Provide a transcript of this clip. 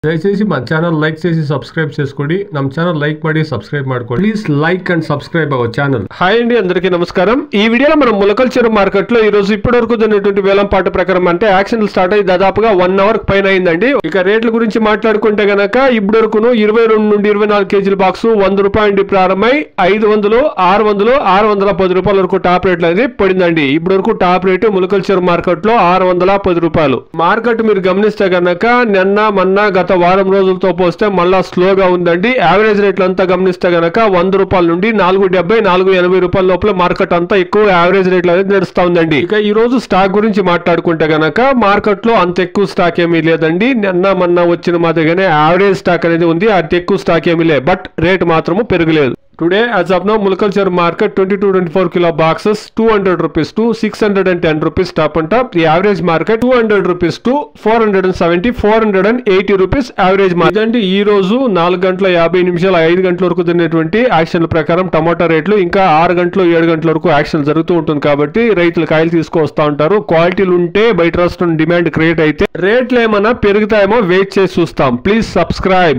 దయచేసి మా channel like చేసి సబ్స్క్రైబ్ చేసుకోండి. ನಮ್ಮ ఛానల్ లైక్ ಮಾಡಿ సబ్స్క్రైబ్ ಮಾಡ್ಕೊಳ್ಳಿ. Please like and subscribe our channel. Hi అండి, అందరికీ నమస్కారం. ఈ వీడియోలో మనం ములకల్చెరు మార్కెట్ లో ఈ రోజు ఇప్పటివరకు జరిగినటువంటి వేలం పాట ప్రకారం అంటే యాక్షన్లు స్టార్ట్ అయ్యి దాదాపుగా 1 అవర్ పైన అయిందండి. ఇక రేట్ల గురించి మాట్లాడుకుంటే గనక ఇప్పటివరకును 22 నుండి 24 కేజీల బాక్స్ 100 రూపాయల నుండి ప్రారంభమై 500, 600, 610 రూపాయల వరకు టాప్ రేట్లు అనేది పడిందండి. ఇప్పటివరకు టాప్ రేటు ములకల్చెరు మార్కెట్ లో 610 రూపాయలు. మార్కెట్ మీరు గమనిస్తే గనక నిన్న మొన్న గత వారం రోజులతో పోస్తే మళ్ళా స్లోగా ఉందండి. యావరేజ్ రేట్లు అంతా గమనిస్తే గనక 100 రూపాయల నుండి 470, 480 రూపాయల లోపల మార్కెట్ అంతా ఎక్కువ యావరేజ్ రేట్లు అనేది నడుస్తా ఉందండి. ఇక ఈ రోజు స్టాక్ గురించి మాట్లాడుకుంటే గనక మార్కెట్ లో అంత ఎక్కువ స్టాక్ ఏమీ లేదండి. నిన్న మొన్న వచ్చిన మాదిరిగానే యావరేజ్ స్టాక్ అనేది ఉంది. అంత ఎక్కువ స్టాక్ ఏమీ లేదు, బట్ రేట్ మాత్రము పెరగలేదు. Today, as of now, Mullakalcheru market 22-24 kilo boxes 200 rupees to 610 rupees top and top. The average market 200 rupees to 470, 480 rupees average market. ఇదండి ఈ రోజు 4 గంటల 50 నిమిషాల 5 గంటల వరకు జరిగినటువంటి యాక్షన్ల ప్రకారం టమాటా రేట్లు ఇంకా 6 గంటలు 7 గంటల వరకు యాక్షన్ జరుగుతూ ఉంటుంది కాబట్టి రైతులు కాయలు తీసుకొస్తా ఉంటారు. క్వాలిటీలు ఉంటే బయట రాష్ట్రం డిమాండ్ క్రియేట్ అయితే రేట్లు ఏమైనా పెరుగుతాయేమో వెయిట్ చేసి చూస్తాం. Please subscribe.